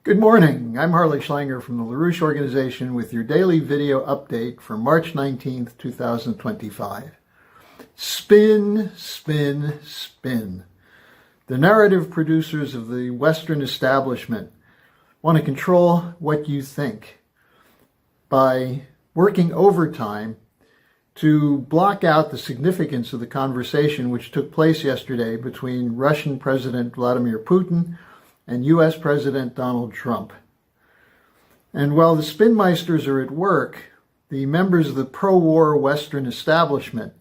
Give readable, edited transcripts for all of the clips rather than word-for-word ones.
Good morning. I'm Harley Schlanger from the LaRouche Organization with your daily video update for March 19th, 2025. Spin, spin, spin. The narrative producers of the Western establishment want to control what you think by working overtime to block out the significance of the conversation which took place yesterday between Russian President Vladimir Putin and U.S. President Donald Trump. And while the spinmeisters are at work, the members of the pro-war Western establishment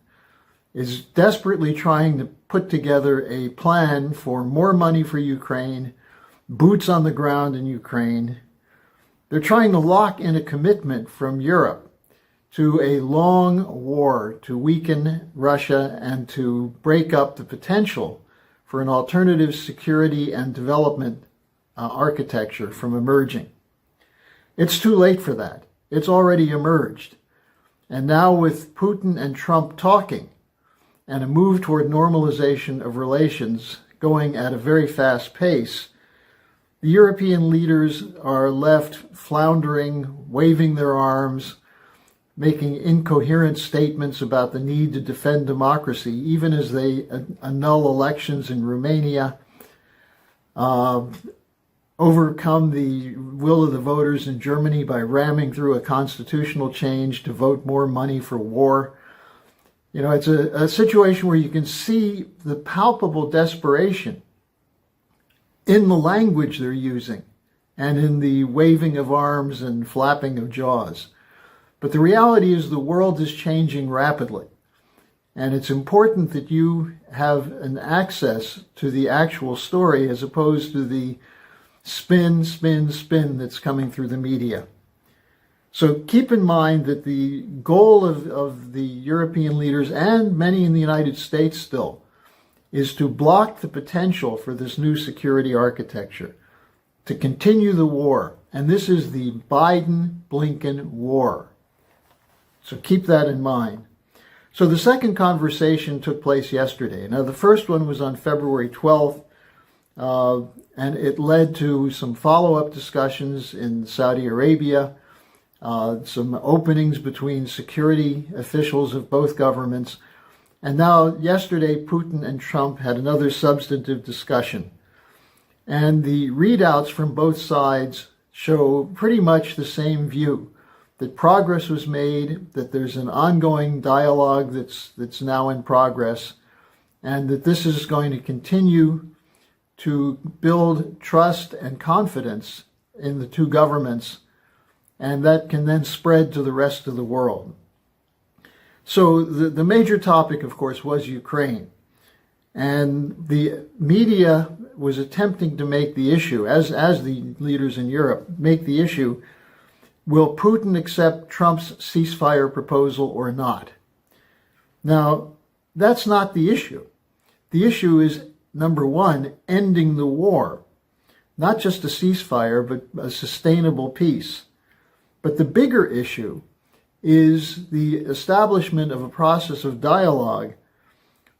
is desperately trying to put together a plan for more money for Ukraine, boots on the ground in Ukraine. They're trying to lock in a commitment from Europe to a long war to weaken Russia and to break up the potential for an alternative security and development architecture from emerging. It's too late for that. It's already emerged. And now with Putin and Trump talking and a move toward normalization of relations going at a very fast pace, the European leaders are left floundering, waving their arms, making incoherent statements about the need to defend democracy, even as they annul elections in Romania, overcome the will of the voters in Germany by ramming through a constitutional change to vote more money for war. You know, it's a situation where you can see the palpable desperation in the language they're using and in the waving of arms and flapping of jaws. But the reality is the world is changing rapidly. And it's important that you have an access to the actual story as opposed to the spin, spin, spin that's coming through the media. So keep in mind that the goal of the European leaders and many in the United States still is to block the potential for this new security architecture, to continue the war. And this is the Biden-Blinken war. So keep that in mind. So the second conversation took place yesterday. Now, the first one was on February 12th, and it led to some follow-up discussions in Saudi Arabia, some openings between security officials of both governments. And now, yesterday, Putin and Trump had another substantive discussion. And the readouts from both sides show pretty much the same view, that progress was made, that there's an ongoing dialogue that's now in progress, and that this is going to continue to build trust and confidence in the two governments, and that can then spread to the rest of the world. So the major topic, of course, was Ukraine. And the media was attempting to make the issue, as the leaders in Europe, make the issue, will Putin accept Trump's ceasefire proposal or not? Now, that's not the issue. The issue is, number one, ending the war. Not just a ceasefire, but a sustainable peace. But the bigger issue is the establishment of a process of dialogue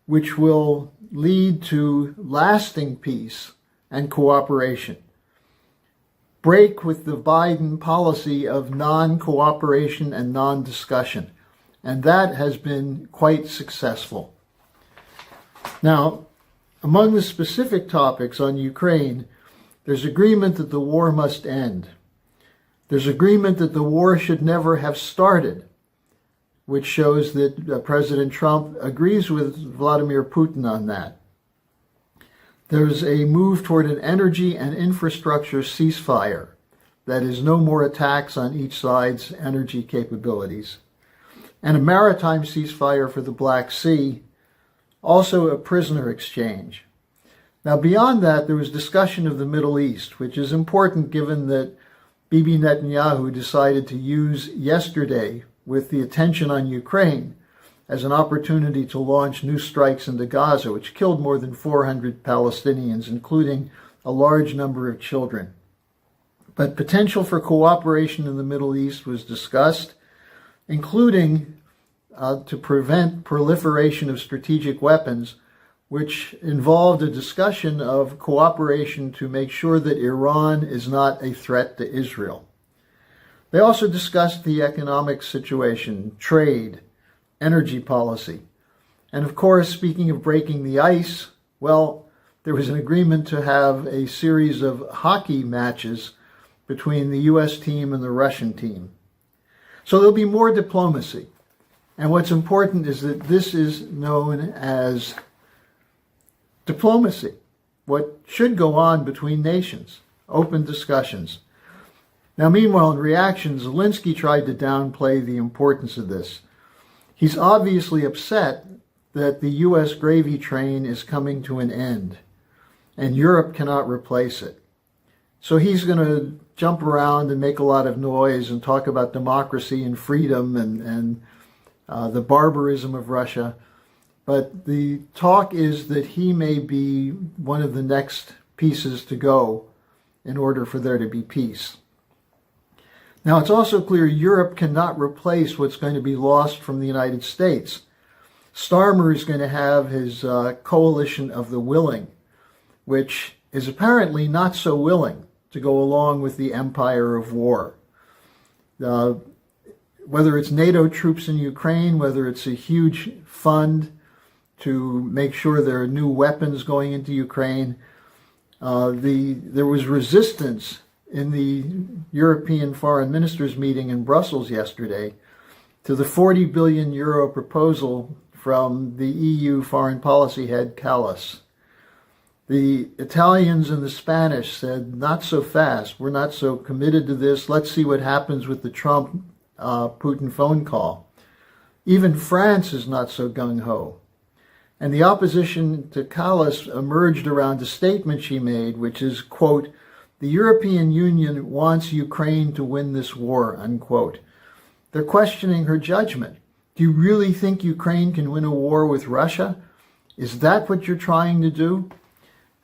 which will lead to lasting peace and cooperation. Break with the Biden policy of non-cooperation and non-discussion. And that has been quite successful. Now, among the specific topics on Ukraine, there's agreement that the war must end. There's agreement that the war should never have started, which shows that President Trump agrees with Vladimir Putin on that. There's a move toward an energy and infrastructure ceasefire. That is, no more attacks on each side's energy capabilities. And a maritime ceasefire for the Black Sea, also a prisoner exchange. Now, beyond that, there was discussion of the Middle East, which is important given that Bibi Netanyahu decided to use yesterday, with the attention on Ukraine, as an opportunity to launch new strikes into Gaza, which killed more than 400 Palestinians, including a large number of children. But potential for cooperation in the Middle East was discussed, including to prevent proliferation of strategic weapons which involved a discussion of cooperation to make sure that Iran is not a threat to Israel. They also discussed the economic situation, trade, energy policy. And of course, speaking of breaking the ice, well, there was an agreement to have a series of hockey matches between the U.S. team and the Russian team. So there'll be more diplomacy. And what's important is that this is known as diplomacy, what should go on between nations, open discussions. Now, meanwhile, in reaction, Zelensky tried to downplay the importance of this. He's obviously upset that the U.S. gravy train is coming to an end, and Europe cannot replace it. So he's going to jump around and make a lot of noise and talk about democracy and freedom and the barbarism of Russia. But the talk is that he may be one of the next pieces to go in order for there to be peace. Now, it's also clear Europe cannot replace what's going to be lost from the United States. Starmer is going to have his coalition of the willing, which is apparently not so willing to go along with the empire of war. Whether it's NATO troops in Ukraine, whether it's a huge fund to make sure there are new weapons going into Ukraine, there was resistance in the European foreign ministers meeting in Brussels yesterday to the 40 billion euro proposal from the EU foreign policy head Callas. The Italians and the Spanish said, not so fast, we're not so committed to this, let's see what happens with the Trump-Putin phone call. Even France is not so gung-ho. And the opposition to Callas emerged around a statement she made, which is, quote, the European Union wants Ukraine to win this war, unquote. They're questioning her judgment. Do you really think Ukraine can win a war with Russia? Is that what you're trying to do?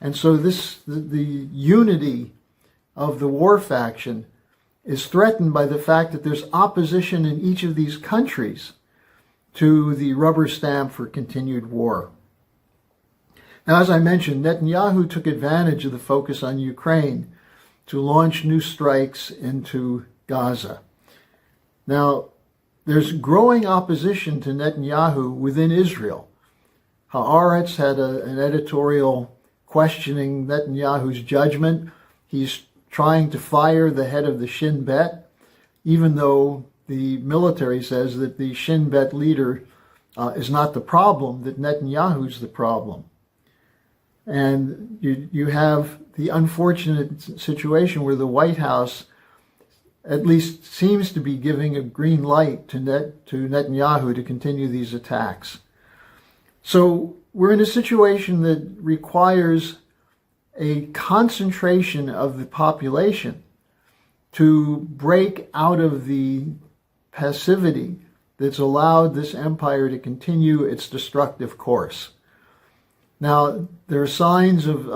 And so the unity of the war faction is threatened by the fact that there's opposition in each of these countries to the rubber stamp for continued war. Now, as I mentioned, Netanyahu took advantage of the focus on Ukraine to launch new strikes into Gaza. Now, there's growing opposition to Netanyahu within Israel. Haaretz had an editorial questioning Netanyahu's judgment. He's trying to fire the head of the Shin Bet, even though the military says that the Shin Bet leader is not the problem, that Netanyahu's the problem. And you have the unfortunate situation where the White House at least seems to be giving a green light to Netanyahu to continue these attacks. So we're in a situation that requires a concentration of the population to break out of the passivity that's allowed this empire to continue its destructive course. Now, there are signs of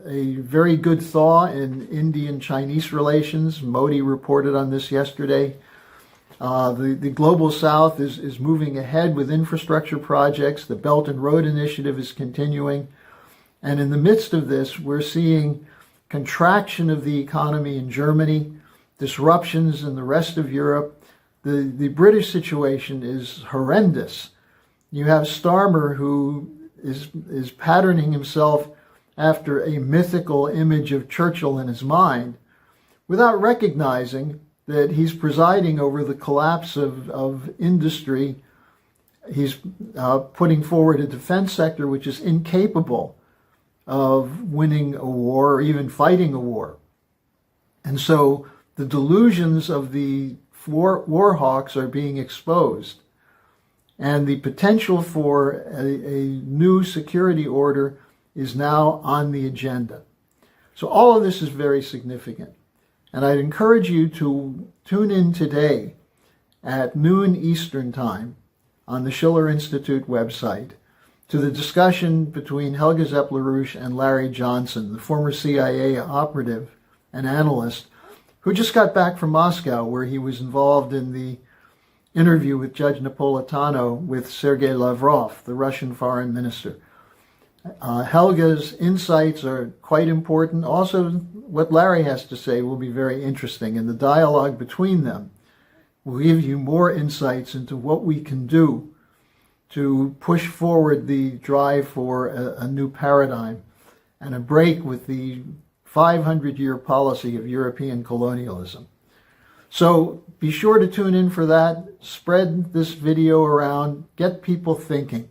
a very good thaw in Indian-Chinese relations. Modi reported on this yesterday. The Global South is moving ahead with infrastructure projects. The Belt and Road Initiative is continuing. And in the midst of this, we're seeing contraction of the economy in Germany, disruptions in the rest of Europe. The British situation is horrendous. You have Starmer, who is patterning himself after a mythical image of Churchill in his mind, without recognizing that he's presiding over the collapse of industry. He's putting forward a defense sector which is incapable of winning a war or even fighting a war. And so the delusions of the war hawks are being exposed. And the potential for a new security order is now on the agenda. So all of this is very significant. And I'd encourage you to tune in today at noon Eastern Time on the Schiller Institute website to the discussion between Helga Zepp-LaRouche and Larry Johnson, the former CIA operative and analyst, who just got back from Moscow, where he was involved in the interview with Judge Napolitano with Sergei Lavrov, the Russian foreign minister. Helga's insights are quite important. Also, what Larry has to say will be very interesting, and the dialogue between them will give you more insights into what we can do to push forward the drive for a new paradigm and a break with the 500-year policy of European colonialism. So be sure to tune in for that. Spread this video around. Get people thinking.